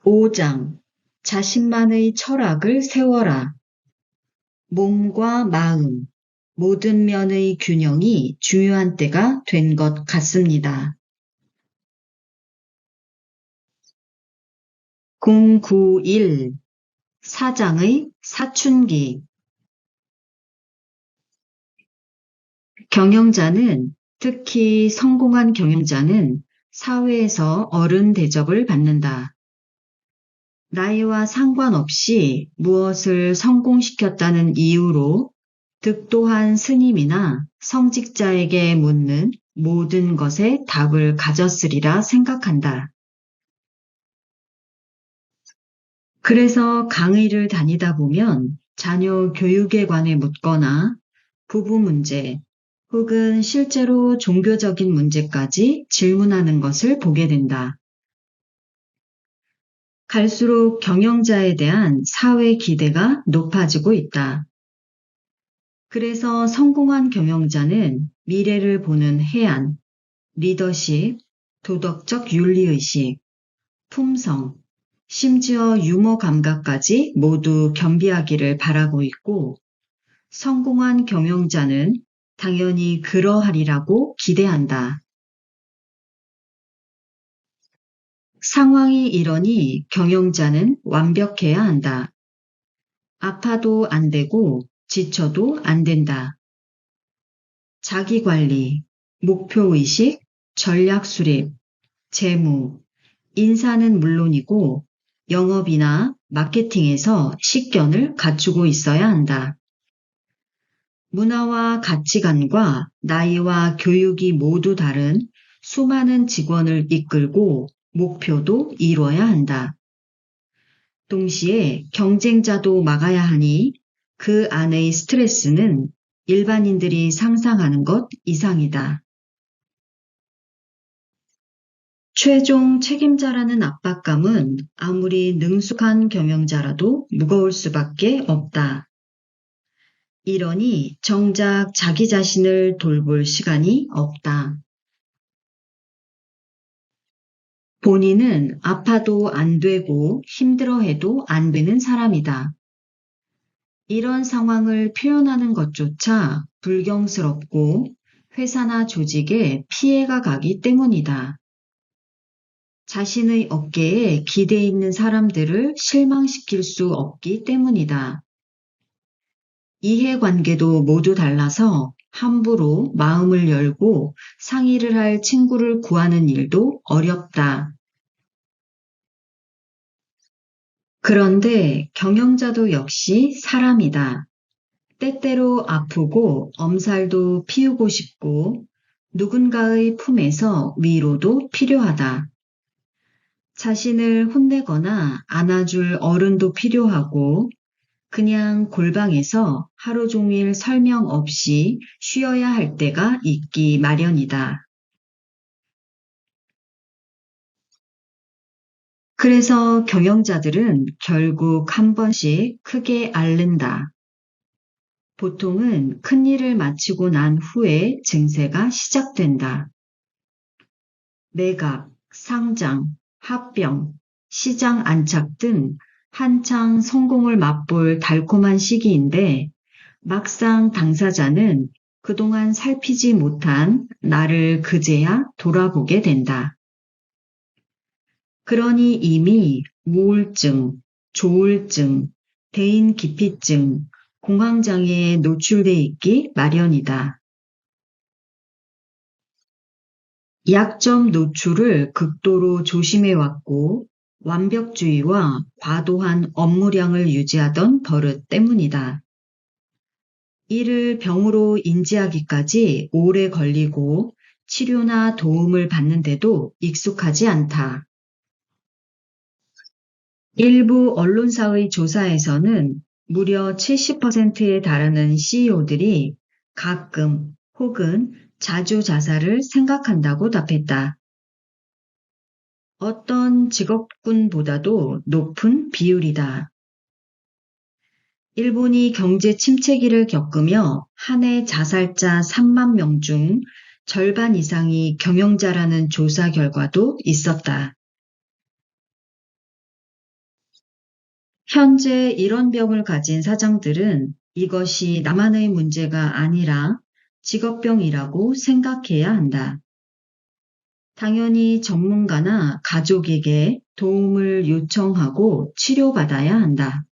5장 자신만의 철학을 세워라. 몸과 마음, 모든 면의 균형이 중요한 때가 된 것 같습니다. 091 사장의 사춘기. 경영자는, 특히 성공한 경영자는 사회에서 어른 대접을 받는다. 나이와 상관없이 무엇을 성공시켰다는 이유로 득도한 스님이나 성직자에게 묻는 모든 것에 답을 가졌으리라 생각한다. 그래서 강의를 다니다 보면 자녀 교육에 관해 묻거나 부부 문제 혹은 실제로 종교적인 문제까지 질문하는 것을 보게 된다. 갈수록 경영자에 대한 사회 기대가 높아지고 있다. 그래서 성공한 경영자는 미래를 보는 해안, 리더십, 도덕적 윤리의식, 품성, 심지어 유머 감각까지 모두 겸비하기를 바라고 있고, 성공한 경영자는 당연히 그러하리라고 기대한다. 상황이 이러니 경영자는 완벽해야 한다. 아파도 안 되고 지쳐도 안 된다. 자기관리, 목표의식, 전략수립, 재무, 인사는 물론이고 영업이나 마케팅에서 식견을 갖추고 있어야 한다. 문화와 가치관과 나이와 교육이 모두 다른 수많은 직원을 이끌고 목표도 이뤄야 한다. 동시에 경쟁자도 막아야 하니 그 안의 스트레스는 일반인들이 상상하는 것 이상이다. 최종 책임자라는 압박감은 아무리 능숙한 경영자라도 무거울 수밖에 없다. 이러니 정작 자기 자신을 돌볼 시간이 없다. 본인은 아파도 안 되고 힘들어해도 안 되는 사람이다. 이런 상황을 표현하는 것조차 불경스럽고 회사나 조직에 피해가 가기 때문이다. 자신의 어깨에 기대 있는 사람들을 실망시킬 수 없기 때문이다. 이해관계도 모두 달라서 함부로 마음을 열고 상의를 할 친구를 구하는 일도 어렵다. 그런데 경영자도 역시 사람이다. 때때로 아프고 엄살도 피우고 싶고 누군가의 품에서 위로도 필요하다. 자신을 혼내거나 안아줄 어른도 필요하고 그냥 골방에서 하루 종일 설명 없이 쉬어야 할 때가 있기 마련이다. 그래서 경영자들은 결국 한 번씩 크게 앓는다. 보통은 큰일을 마치고 난 후에 증세가 시작된다. 매각, 상장, 합병, 시장 안착 등 한창 성공을 맛볼 달콤한 시기인데 막상 당사자는 그동안 살피지 못한 나를 그제야 돌아보게 된다. 그러니 이미 우울증, 조울증, 대인기피증, 공황장애에 노출돼 있기 마련이다. 약점 노출을 극도로 조심해왔고 완벽주의와 과도한 업무량을 유지하던 버릇 때문이다. 이를 병으로 인지하기까지 오래 걸리고 치료나 도움을 받는데도 익숙하지 않다. 일부 언론사의 조사에서는 무려 70%에 달하는 CEO들이 가끔 혹은 자주 자살을 생각한다고 답했다. 어떤 직업군보다도 높은 비율이다. 일본이 경제 침체기를 겪으며 한 해 자살자 3만 명 중 절반 이상이 경영자라는 조사 결과도 있었다. 현재 이런 병을 가진 사장들은 이것이 나만의 문제가 아니라 직업병이라고 생각해야 한다. 당연히 전문가나 가족에게 도움을 요청하고 치료받아야 한다.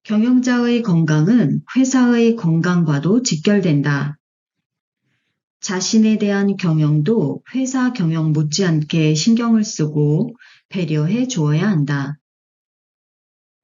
경영자의 건강은 회사의 건강과도 직결된다. 자신에 대한 경영도 회사 경영 못지않게 신경을 쓰고 배려해 주어야 한다.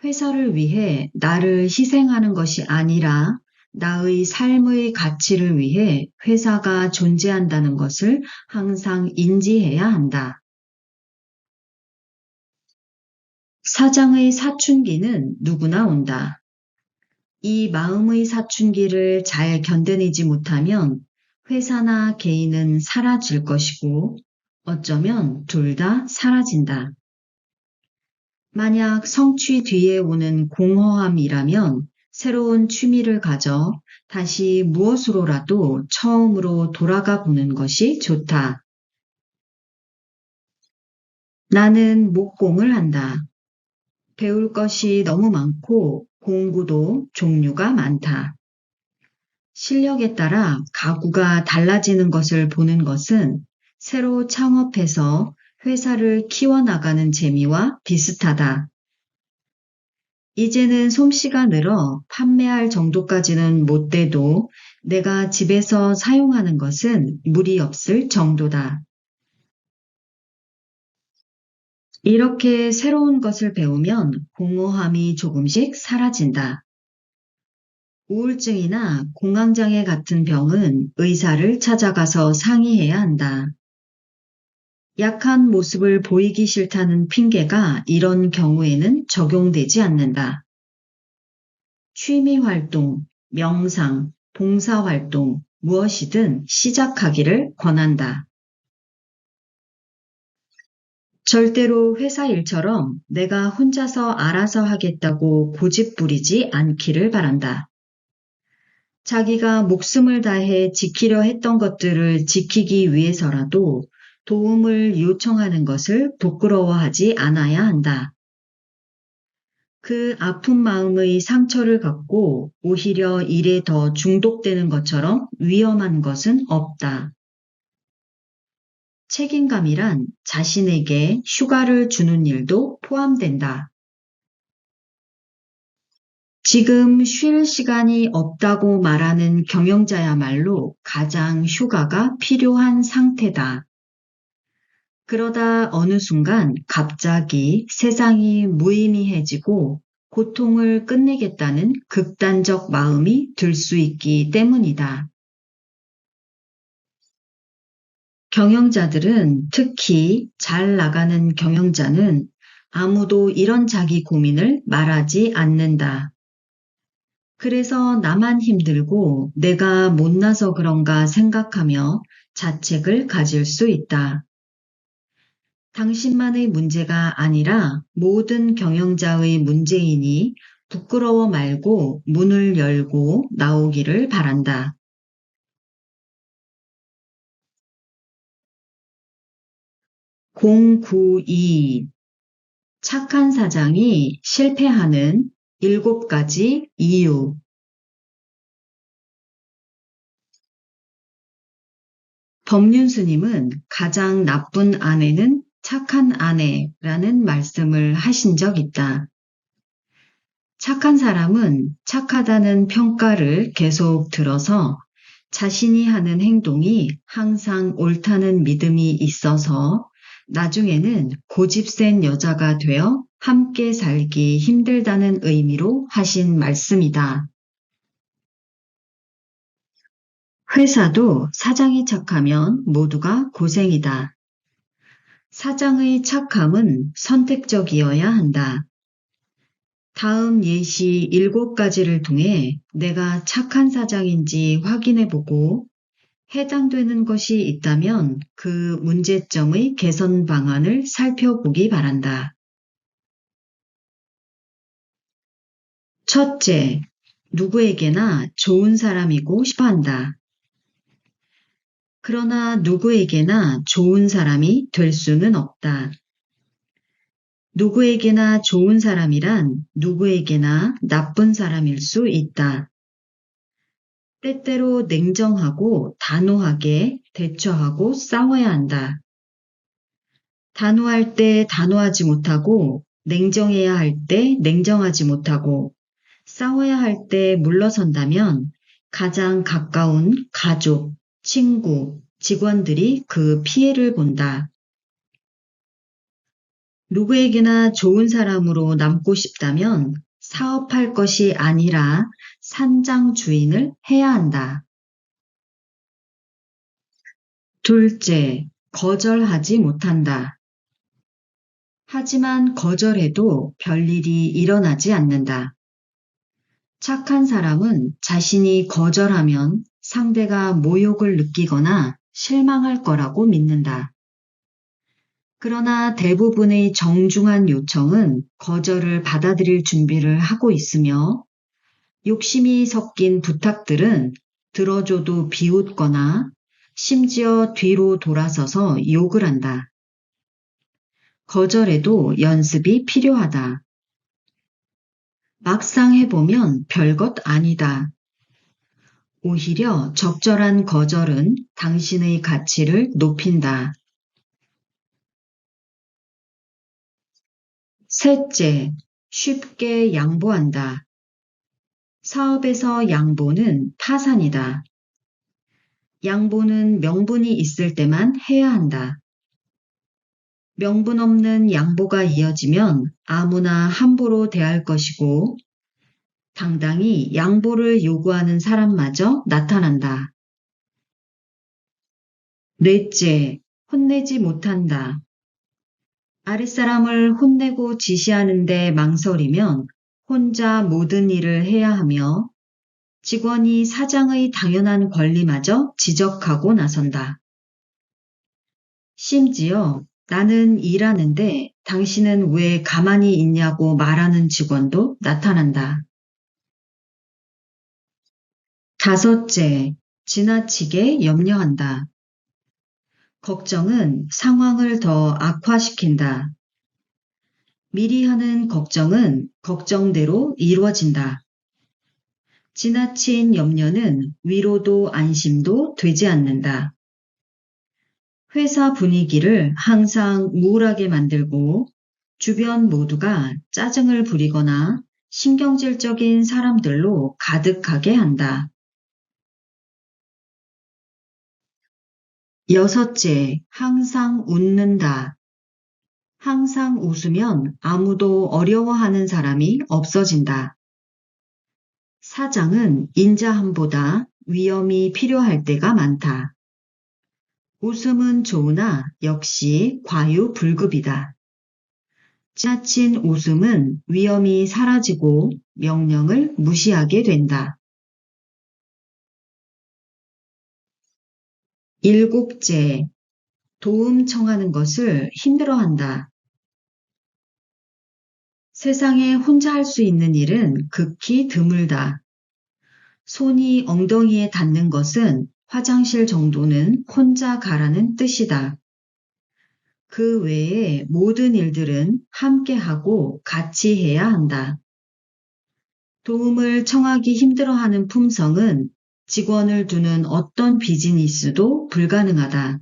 회사를 위해 나를 희생하는 것이 아니라 나의 삶의 가치를 위해 회사가 존재한다는 것을 항상 인지해야 한다. 사장의 사춘기는 누구나 온다. 이 마음의 사춘기를 잘 견뎌내지 못하면 회사나 개인은 사라질 것이고 어쩌면 둘 다 사라진다. 만약 성취 뒤에 오는 공허함이라면 새로운 취미를 가져 다시 무엇으로라도 처음으로 돌아가 보는 것이 좋다. 나는 목공을 한다. 배울 것이 너무 많고 공구도 종류가 많다. 실력에 따라 가구가 달라지는 것을 보는 것은 새로 창업해서 회사를 키워나가는 재미와 비슷하다. 이제는 솜씨가 늘어 판매할 정도까지는 못 돼도 내가 집에서 사용하는 것은 무리 없을 정도다. 이렇게 새로운 것을 배우면 공허함이 조금씩 사라진다. 우울증이나 공황장애 같은 병은 의사를 찾아가서 상의해야 한다. 약한 모습을 보이기 싫다는 핑계가 이런 경우에는 적용되지 않는다. 취미 활동, 명상, 봉사 활동, 무엇이든 시작하기를 권한다. 절대로 회사 일처럼 내가 혼자서 알아서 하겠다고 고집부리지 않기를 바란다. 자기가 목숨을 다해 지키려 했던 것들을 지키기 위해서라도 도움을 요청하는 것을 부끄러워하지 않아야 한다. 그 아픈 마음의 상처를 갖고 오히려 일에 더 중독되는 것처럼 위험한 것은 없다. 책임감이란 자신에게 휴가를 주는 일도 포함된다. 지금 쉴 시간이 없다고 말하는 경영자야말로 가장 휴가가 필요한 상태다. 그러다 어느 순간 갑자기 세상이 무의미해지고 고통을 끝내겠다는 극단적 마음이 들 수 있기 때문이다. 경영자들은 특히 잘 나가는 경영자는 아무도 이런 자기 고민을 말하지 않는다. 그래서 나만 힘들고 내가 못나서 그런가 생각하며 자책을 가질 수 있다. 당신만의 문제가 아니라 모든 경영자의 문제이니 부끄러워 말고 문을 열고 나오기를 바란다. 092 착한 사장이 실패하는 7가지 이유. 법륜스님은 가장 나쁜 아내는 착한 아내라는 말씀을 하신 적 있다. 착한 사람은 착하다는 평가를 계속 들어서 자신이 하는 행동이 항상 옳다는 믿음이 있어서 나중에는 고집센 여자가 되어 함께 살기 힘들다는 의미로 하신 말씀이다. 회사도 사장이 착하면 모두가 고생이다. 사장의 착함은 선택적이어야 한다. 다음 예시 7가지를 통해 내가 착한 사장인지 확인해보고 해당되는 것이 있다면 그 문제점의 개선 방안을 살펴보기 바란다. 첫째, 누구에게나 좋은 사람이고 싶어 한다. 그러나 누구에게나 좋은 사람이 될 수는 없다. 누구에게나 좋은 사람이란 누구에게나 나쁜 사람일 수 있다. 때때로 냉정하고 단호하게 대처하고 싸워야 한다. 단호할 때 단호하지 못하고 냉정해야 할 때 냉정하지 못하고 싸워야 할 때 물러선다면 가장 가까운 가족, 친구, 직원들이 그 피해를 본다. 누구에게나 좋은 사람으로 남고 싶다면 사업할 것이 아니라 산장 주인을 해야 한다. 둘째, 거절하지 못한다. 하지만 거절해도 별일이 일어나지 않는다. 착한 사람은 자신이 거절하면 상대가 모욕을 느끼거나 실망할 거라고 믿는다. 그러나 대부분의 정중한 요청은 거절을 받아들일 준비를 하고 있으며 욕심이 섞인 부탁들은 들어줘도 비웃거나 심지어 뒤로 돌아서서 욕을 한다. 거절에도 연습이 필요하다. 막상 해보면 별것 아니다. 오히려 적절한 거절은 당신의 가치를 높인다. 셋째, 쉽게 양보한다. 사업에서 양보는 파산이다. 양보는 명분이 있을 때만 해야 한다. 명분 없는 양보가 이어지면 아무나 함부로 대할 것이고 당당히 양보를 요구하는 사람마저 나타난다. 넷째, 혼내지 못한다. 아랫사람을 혼내고 지시하는데 망설이면 혼자 모든 일을 해야 하며 직원이 사장의 당연한 권리마저 지적하고 나선다. 심지어 나는 일하는데 당신은 왜 가만히 있냐고 말하는 직원도 나타난다. 다섯째, 지나치게 염려한다. 걱정은 상황을 더 악화시킨다. 미리 하는 걱정은 걱정대로 이루어진다. 지나친 염려는 위로도 안심도 되지 않는다. 회사 분위기를 항상 우울하게 만들고 주변 모두가 짜증을 부리거나 신경질적인 사람들로 가득하게 한다. 여섯째, 항상 웃는다. 항상 웃으면 아무도 어려워하는 사람이 없어진다. 사장은 인자함보다 위엄이 필요할 때가 많다. 웃음은 좋으나 역시 과유불급이다. 지나친 웃음은 위엄이 사라지고 명령을 무시하게 된다. 일곱째, 도움 청하는 것을 힘들어한다. 세상에 혼자 할 수 있는 일은 극히 드물다. 손이 엉덩이에 닿는 것은 화장실 정도는 혼자 가라는 뜻이다. 그 외의 모든 일들은 함께하고 같이 해야 한다. 도움을 청하기 힘들어하는 품성은 직원을 두는 어떤 비즈니스도 불가능하다.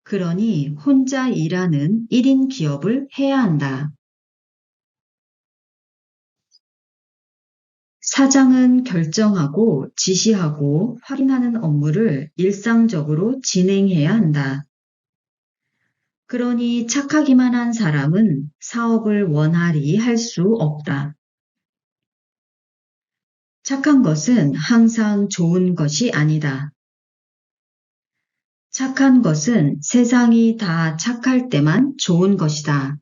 그러니 혼자 일하는 1인 기업을 해야 한다. 사장은 결정하고 지시하고 확인하는 업무를 일상적으로 진행해야 한다. 그러니 착하기만 한 사람은 사업을 원활히 할 수 없다. 착한 것은 항상 좋은 것이 아니다. 착한 것은 세상이 다 착할 때만 좋은 것이다.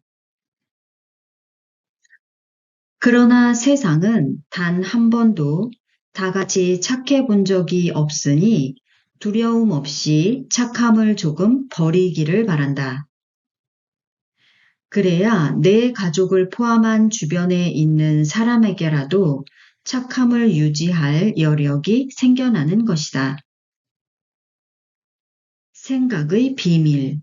그러나 세상은 단 한 번도 다 같이 착해 본 적이 없으니 두려움 없이 착함을 조금 버리기를 바란다. 그래야 내 가족을 포함한 주변에 있는 사람에게라도 착함을 유지할 여력이 생겨나는 것이다. 생각의 비밀